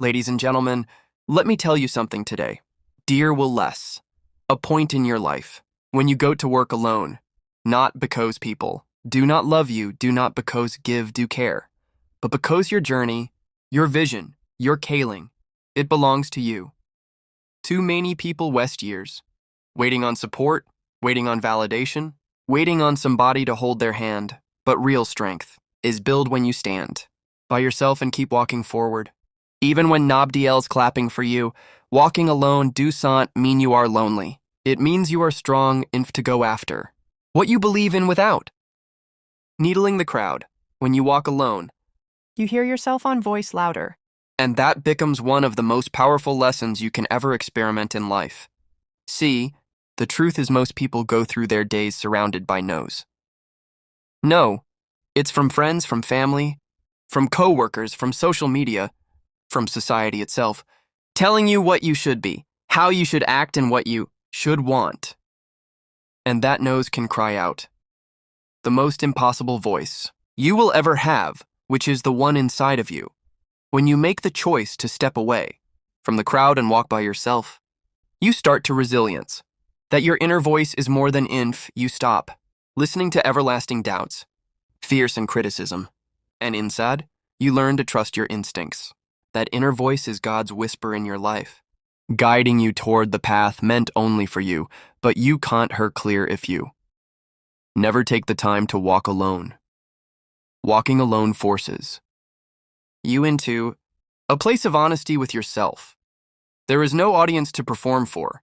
Ladies and gentlemen, let me tell you something today. Dear will less. A point in your life. When you go to work alone. Not because people do not love you, do not because give, do care. But because your journey, your vision, your caling, it belongs to you. Too many people waste years. Waiting on support, waiting on validation, waiting on somebody to hold their hand. But real strength is built when you stand by yourself and keep walking forward. Even when nobody else clapping for you, walking alone doesn't mean you are lonely. It means you are strong enough to go after what you believe in without needling the crowd. When you walk alone, You hear yourself on voice louder. and that becomes one of the most powerful lessons you can ever experiment in life. See, the truth is most people go through their days surrounded by no's. No, it's from friends, from family, from coworkers, from social media, from society itself, telling you what you should be, how you should act, and what you should want. And that nose can cry out. The most impossible voice you will ever have, which is the one inside of you. When you make the choice to step away from the crowd and walk by yourself, you start to resilience. That your inner voice is more than inf, you stop listening to everlasting doubts, fears, and criticism. And inside, you learn to trust your instincts. That inner voice is God's whisper in your life, guiding you toward the path meant only for you, but you can't hear clear if you never take the time to walk alone. Walking alone forces you into a place of honesty with yourself. There is no audience to perform for,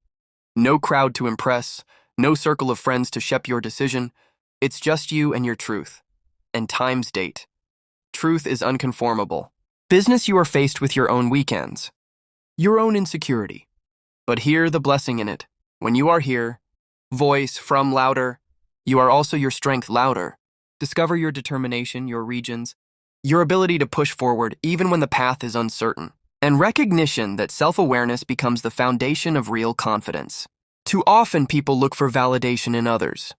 no crowd to impress, no circle of friends to shape your decision. It's just you and your truth. And time's date. Truth is unconformable. Business, you are faced with your own weekends, your own insecurity. But hear the blessing in it. When you are here, voice from louder, you are also your strength louder. Discover your determination, your regions, your ability to push forward even when the path is uncertain. And recognition that self-awareness becomes the foundation of real confidence. Too often people look for validation in others,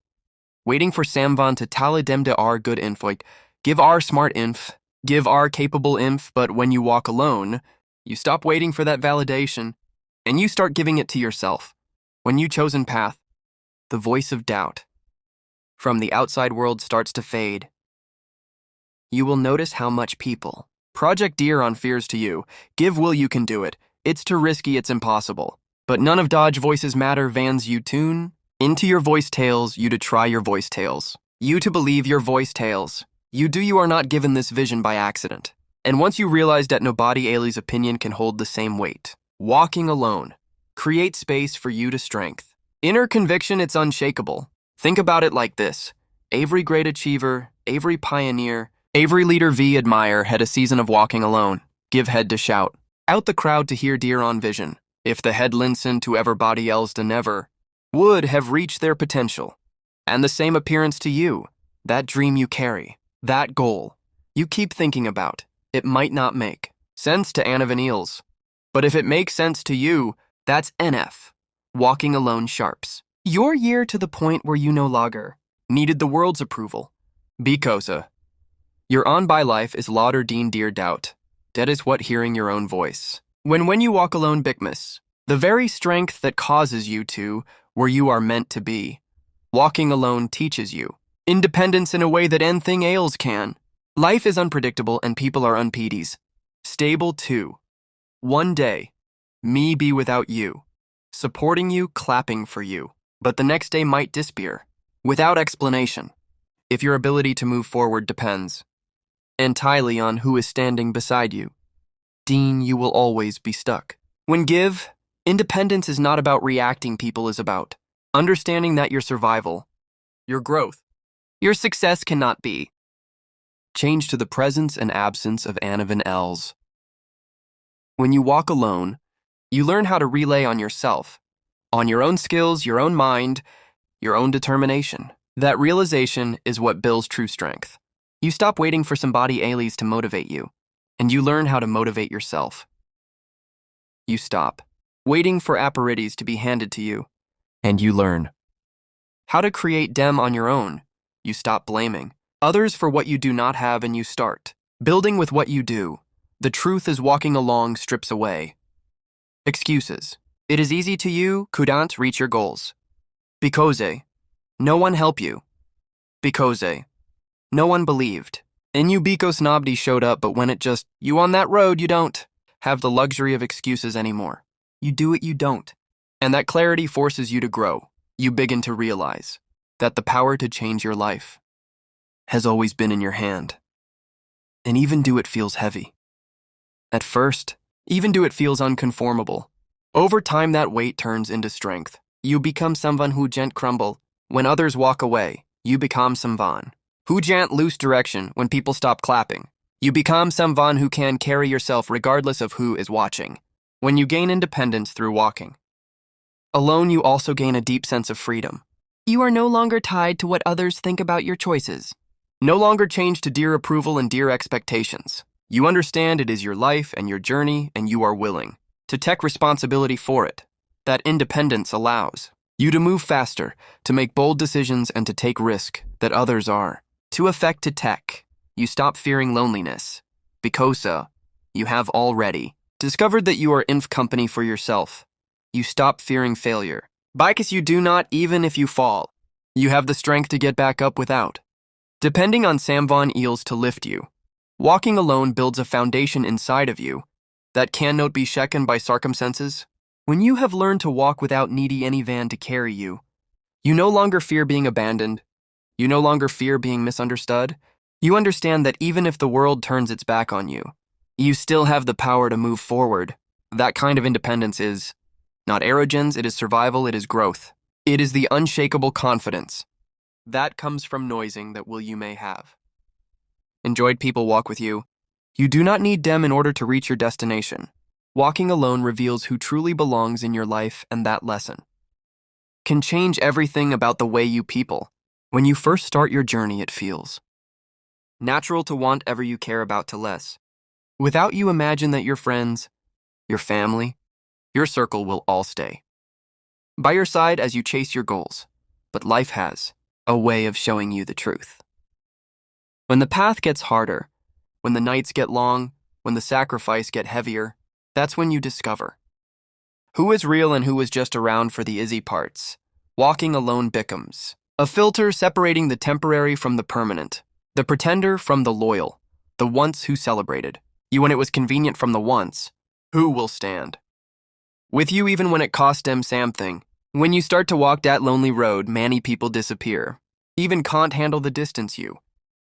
waiting for someone to tell them they are good info, give our smart inf, give our capable inf, but when you walk alone, you stop waiting for that validation, and you start giving it to yourself. When you chosen path, the voice of doubt from the outside world starts to fade. You will notice how much people project deer on fears to you. Give will you can do it. It's too risky, it's impossible. But none of Dodge voices matter. Vans you tune into your voice tales, you to try your voice tales. You to believe your voice tales. You are not given this vision by accident. And once you realize that nobody else's opinion can hold the same weight, walking alone, create space for you to strength. Inner conviction, it's unshakable. Think about it like this. Every great achiever, every pioneer, every leader we admire had a season of walking alone. Give head to shout. Out the crowd to hear dear on vision. If the head listened to everybody else to never, would have reached their potential. And the same appearance to you. That dream you carry. That goal you keep thinking about, it might not make sense to Anna Van Eels. But if it makes sense to you, that's NF. Walking alone sharps. Your year to the point where you no longer needed the world's approval. Because your on by life is lauder dean dear doubt. That is what hearing your own voice. When you walk alone, Bigmas, the very strength that causes you to where you are meant to be. Walking alone teaches you independence in a way that anything else can. Life is unpredictable and people are unpedies. Stable too. One day, me be without you, supporting you, clapping for you. But the next day might disappear, without explanation. If your ability to move forward depends entirely on who is standing beside you, Dean, you will always be stuck. When give, independence is not about reacting, people is about understanding that your survival, your growth, your success cannot be changed to the presence and absence of Anna Van Els. When you walk alone, you learn how to relay on yourself, on your own skills, your own mind, your own determination. That realization is what builds true strength. You stop waiting for somebody else to motivate you, and you learn how to motivate yourself. You stop waiting for apparatus to be handed to you, and you learn how to create them on your own. You stop blaming others for what you do not have, and you start building with what you do. The truth is walking along strips away excuses. It is easy to you, couldn't reach your goals. Because no one helped you. Because no one believed. And you because nobody showed up, but when it just, you on that road, you don't have the luxury of excuses anymore. You do it, you don't. And that clarity forces you to grow. You begin to realize that the power to change your life has always been in your hand. And even do it feels heavy. At first, even do it feels unconformable. Over time, that weight turns into strength. You become someone who can't crumble. When others walk away, you become someone who can't lose direction when people stop clapping. You become someone who can carry yourself regardless of who is watching. When you gain independence through walking alone, you also gain a deep sense of freedom. You are no longer tied to what others think about your choices. No longer chained to dear approval and dear expectations. You understand it is your life and your journey, and you are willing to take responsibility for it. That independence allows you to move faster, to make bold decisions, and to take risk that others are too affect to take. You stop fearing loneliness because you have already discovered that you are in company for yourself. You stop fearing failure because you do not, even if you fall. You have the strength to get back up without depending on Samvon eels to lift you. Walking alone builds a foundation inside of you that cannot be shaken by circumstances. When you have learned to walk without needing any van to carry you, you no longer fear being abandoned. You no longer fear being misunderstood. You understand that even if the world turns its back on you, you still have the power to move forward. That kind of independence is not arrogance, it is survival, it is growth. It is the unshakable confidence that comes from noising that will you may have. Enjoyed people walk with you. You do not need them in order to reach your destination. Walking alone reveals who truly belongs in your life, and that lesson can change everything about the way you people. When you first start your journey, it feels natural to want ever you care about to less. Without you, imagine that your friends, your family, your circle will all stay by your side as you chase your goals. But life has a way of showing you the truth. When the path gets harder, when the nights get long, when the sacrifice get heavier, that's when you discover who is real and who is just around for the easy parts. Walking alone becomes a filter separating the temporary from the permanent, the pretender from the loyal, the once who celebrated you when it was convenient from the once who will stand with you even when it cost them something. When you start to walk that lonely road, many people disappear. Even can't handle the distance you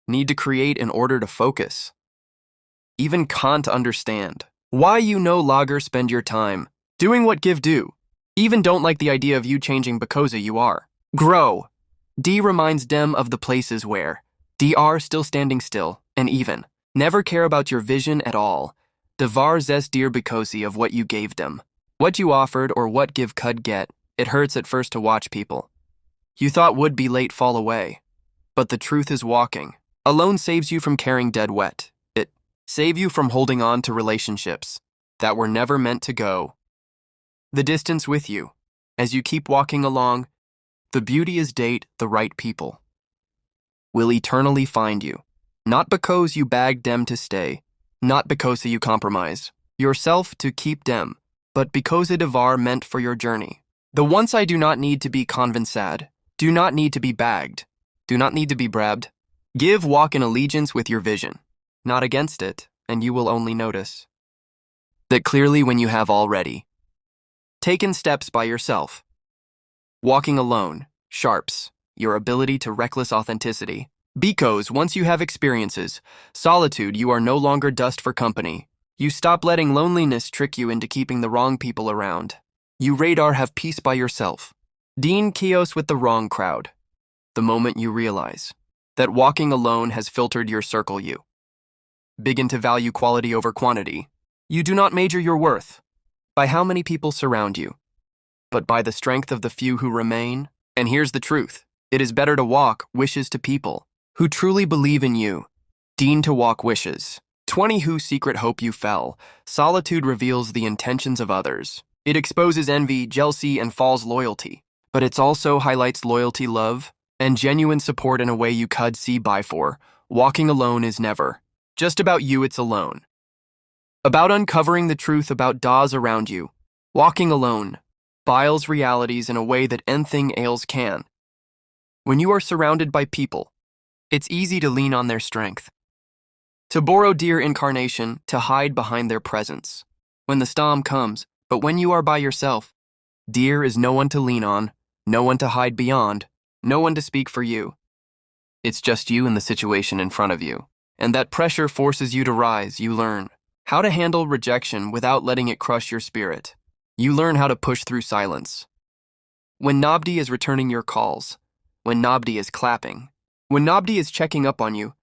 need to create in order to focus. Even can't understand why you no longer spend your time doing what give do. Even don't like the idea of you changing because you are. Grow. D reminds them of the places where D are still standing still, and even never care about your vision at all. Devar zes dear because of what you gave them. What you offered or what give could get. It hurts at first to watch people you thought would be late fall away. But the truth is walking alone saves you from carrying dead wet. It saves you from holding on to relationships that were never meant to go the distance with you. As you keep walking along, the beauty is date the right people will eternally find you. Not because you begged them to stay, not because you compromise yourself to keep them, but because it are meant for your journey. The once I do not need to be convinced, do not need to be bagged, do not need to be brabbed. Give walk in allegiance with your vision, not against it, and you will only notice that clearly when you have already taken steps by yourself. Walking alone sharps your ability to reckless authenticity. Because once you have experiences, solitude, you are no longer dust for company. You stop letting loneliness trick you into keeping the wrong people around. You radar have peace by yourself. Dean chaos with the wrong crowd. The moment you realize that walking alone has filtered your circle, you begin to value quality over quantity. You do not measure your worth by how many people surround you, but by the strength of the few who remain. And here's the truth. It is better to walk wishes to people who truly believe in you. Dean to walk wishes 20 who secret hope you fell. Solitude reveals the intentions of others. It exposes envy, jealousy, and false loyalty. But it also highlights loyalty, love, and genuine support in a way you could see by for. Walking alone is never just about you, it's alone. about uncovering the truth about DAWs around you. Walking alone biles realities in a way that anything else can. When you are surrounded by people, it's easy to lean on their strength, to borrow dear incarnation, to hide behind their presence when the storm comes. But when you are by yourself, dear is no one to lean on, no one to hide beyond, no one to speak for you. It's just you and the situation in front of you. And that pressure forces you to rise. You learn how to handle rejection without letting it crush your spirit. You learn how to push through silence. When nobody is returning your calls, when nobody is clapping, when nobody is checking up on you,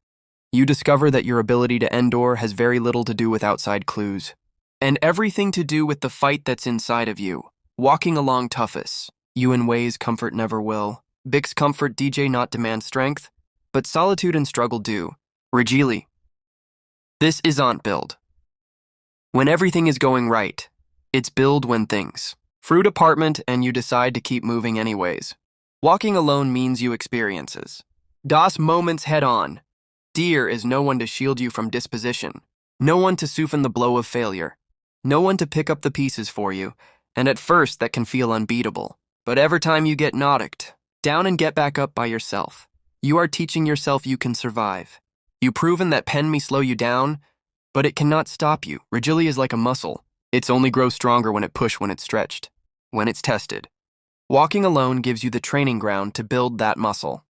you discover that your ability to endure has very little to do with outside clues, and everything to do with the fight that's inside of you. Walking along toughest, you in ways comfort never will. Bix comfort DJ not demand strength, but solitude and struggle do. Regili. This isn't build when everything is going right. It's build when things fruit apartment and you decide to keep moving anyways. Walking alone means you experiences DOS moments head on. Dear is no one to shield you from disposition, no one to soften the blow of failure, no one to pick up the pieces for you, and at first that can feel unbeatable. But every time you get knocked down and get back up by yourself, you are teaching yourself you can survive. You've proven that pen may slow you down, but it cannot stop you. Rigidity is like a muscle. It's only grows stronger when when it's stretched, when it's tested. Walking alone gives you the training ground to build that muscle.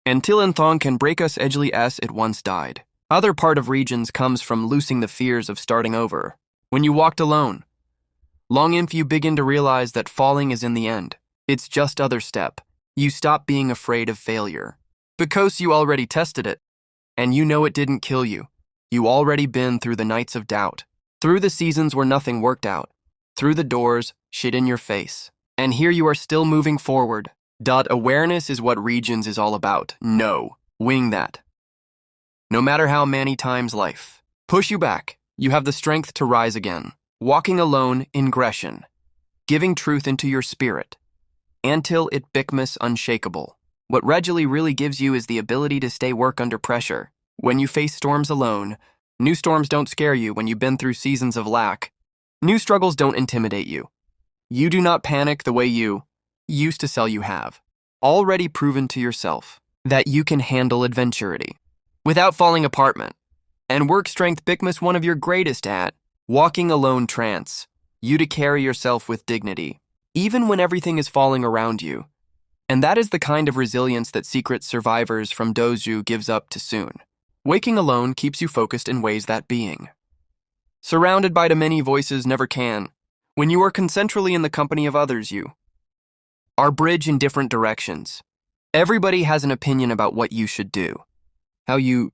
Until and thong can break us edgely as it once died. Other part of regions comes from losing the fears of starting over. When you walked alone, long if you begin to realize that falling is in the end. It's just other step. You stop being afraid of failure. Because you already tested it. And you know it didn't kill you. You already been through the nights of doubt. Through the seasons where nothing worked out. Through the doors, shit in your face. And here you are still moving forward. Awareness is what regions is all about. No, wing that. No matter how many times life push you back, you have the strength to rise again. Walking alone, ingression. Giving truth into your spirit. Until it becomes unshakable. What Regili really gives you is the ability to stay work under pressure. When you face storms alone, new storms don't scare you when you've been through seasons of lack. New struggles don't intimidate you. You do not panic the way you used to sell you have. Already proven to yourself that you can handle adventurity without falling apart. And work strength becomes one of your greatest at walking alone trance. You to carry yourself with dignity, even when everything is falling around you. And that is the kind of resilience that secret survivors from Doju gives up too soon. Waking alone keeps you focused in ways that being surrounded by too many voices never can. When you are concentrally in the company of others, you are bridge in different directions. Everybody has an opinion about what you should do, how you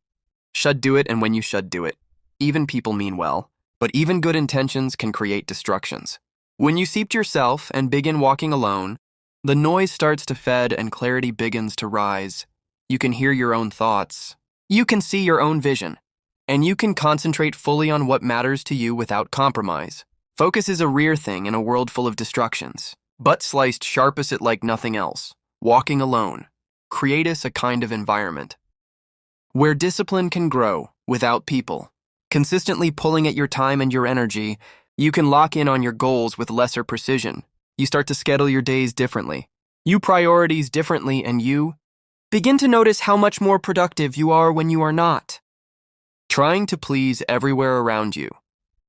should do it, and when you should do it. Even people mean well, but even good intentions can create destructions. When you seep yourself and begin walking alone, the noise starts to fade and clarity begins to rise. You can hear your own thoughts. You can see your own vision. And you can concentrate fully on what matters to you without compromise. Focus is a rare thing in a world full of distractions. But sliced sharpest it like nothing else. Walking alone. Create us a kind of environment where discipline can grow without people consistently pulling at your time and your energy. You can lock in on your goals with lesser precision. You start to schedule your days differently. You priorities differently, and you begin to notice how much more productive you are when you are not trying to please everywhere around you.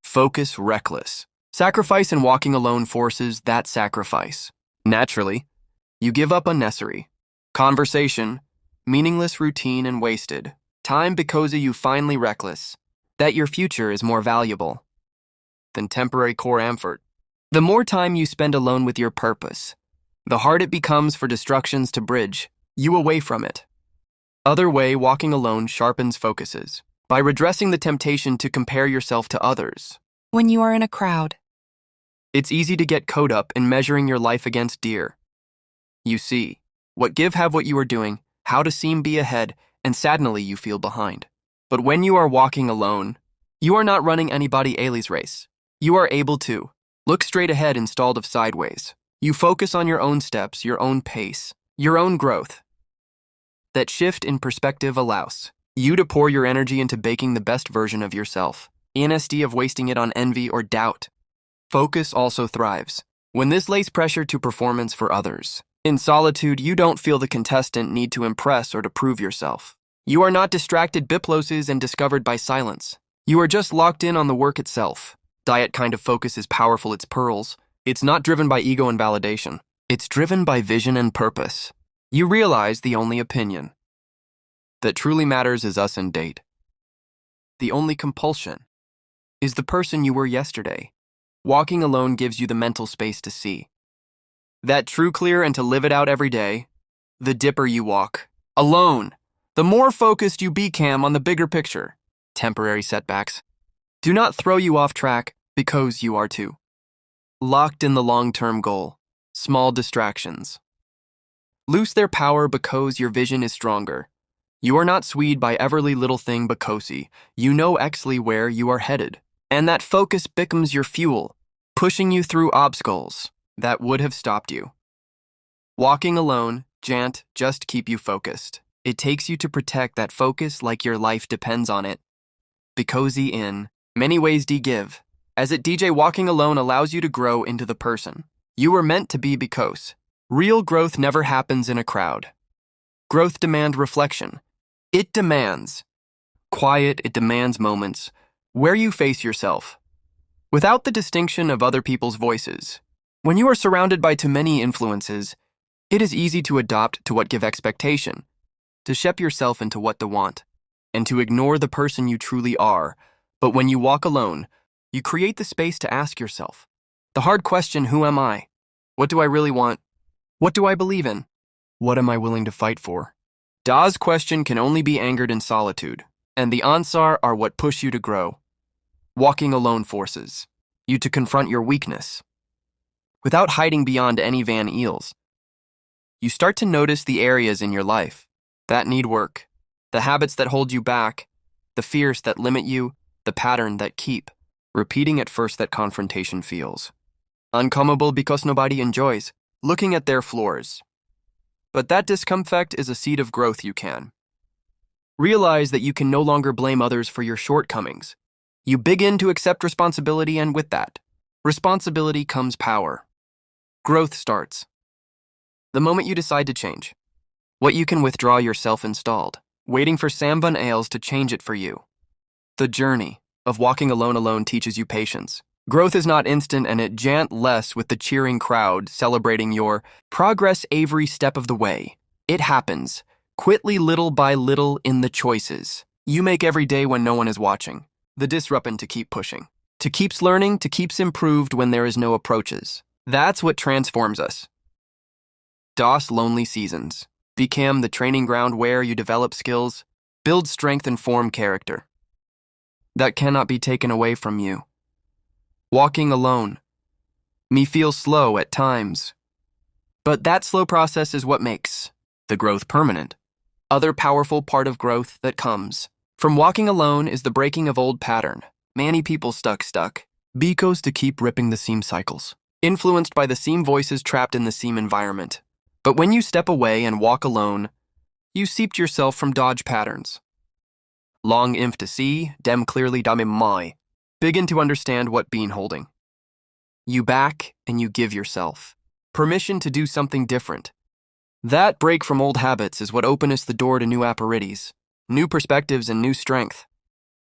Focus reckless. Sacrifice and walking alone forces that sacrifice. Naturally, you give up unnecessary conversation, meaningless routine, and wasted time because you finally reckless that your future is more valuable than temporary core comfort. The more time you spend alone with your purpose, the harder it becomes for distractions to bridge you away from it. Other way, walking alone sharpens focuses by redressing the temptation to compare yourself to others. When you are in a crowd, It's easy to get caught up in measuring your life against deer. You see, what give have what you are doing, how to seem be ahead, and suddenly you feel behind. But when you are walking alone, you are not running anybody else's race. You are able to look straight ahead instead of sideways. You focus on your own steps, your own pace, your own growth. That shift in perspective allows you to pour your energy into baking the best version of yourself. instead of wasting it on envy or doubt. Focus also thrives when this lays pressure to performance for others. In solitude, you don't feel the contestant need to impress or to prove yourself. You are not distracted biploses and discovered by silence. You are just locked in on the work itself. Diet kind of focus is powerful, it's pearls. It's not driven by ego and validation. It's driven by vision and purpose. You realize the only opinion that truly matters is us and date. The only compulsion is the person you were yesterday. Walking alone gives you the mental space to see that true clear and to live it out every day. The deeper you walk alone, the more focused you become on the bigger picture. Temporary setbacks do not throw you off track because you are too locked in the long-term goal. Small distractions lose their power because your vision is stronger. You are not swayed by every little thing because you know exactly where you are headed. And that focus becomes your fuel, pushing you through obstacles that would have stopped you. Walking alone can't just keep you focused. It takes you to protect that focus like your life depends on it. Because in many ways give. As it DJ, walking alone allows you to grow into the person you were meant to be because real growth never happens in a crowd. Growth demands reflection. It demands quiet, it demands moments where you face yourself without the distinction of other people's voices. When you are surrounded by too many influences, it is easy to adopt to what give expectation, to shape yourself into what to want, and to ignore the person you truly are. But when you walk alone, you create the space to ask yourself the hard question, who am I? What do I really want? What do I believe in? What am I willing to fight for? Da's question can only be angered in solitude, and the answer are what push you to grow. Walking alone forces you to confront your weakness without hiding beyond any Van Eels. You start to notice the areas in your life that need work, the habits that hold you back, the fears that limit you, the pattern that keep repeating. At first, that confrontation feels uncomfortable because nobody enjoys looking at their flaws. But that discomfort is a seed of growth. You can realize that you can no longer blame others for your shortcomings. You begin to accept responsibility, and with that responsibility comes power. Growth starts the moment you decide to change what you can withdraw yourself installed, waiting for Sam Van Ales to change it for you. The journey of walking alone teaches you patience. Growth is not instant, and it can't less with the cheering crowd celebrating your progress every step of the way. It happens quickly, little by little, in the choices you make every day when no one is watching. The disruption to keep pushing, to keeps learning, to keeps improved when there is no approaches. That's what transforms us. DOS lonely seasons became the training ground where you develop skills, build strength, and form character that cannot be taken away from you. Walking alone me feel slow at times, but that slow process is what makes the growth permanent. Other powerful part of growth that comes from walking alone is the breaking of old pattern. Many people stuck because to keep ripping the same cycles, influenced by the same voices, trapped in the same environment. But when you step away and walk alone, you seeped yourself from dodge patterns. Long inf to see, dem clearly dame my. Begin to understand what being holding. You back and you give yourself permission to do something different. That break from old habits is what openeth the door to new apparities, new perspectives, and new strength.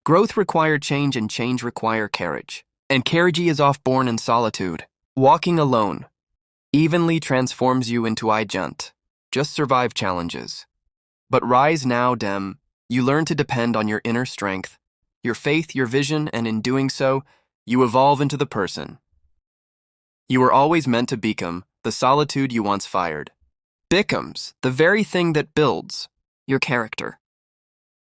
Growth require change, and change require courage. And courage is oft born in solitude. Walking alone evenly transforms you into I just survive challenges. But rise now, dem. You learn to depend on your inner strength, your faith, your vision, and in doing so, you evolve into the person you were always meant to become. The solitude you once fired becomes the very thing that builds your character.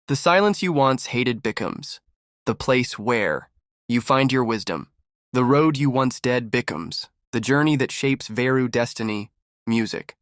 The silence you once hated becomes the place where you find your wisdom. The road you once dead becomes the journey that shapes Veru destiny. Music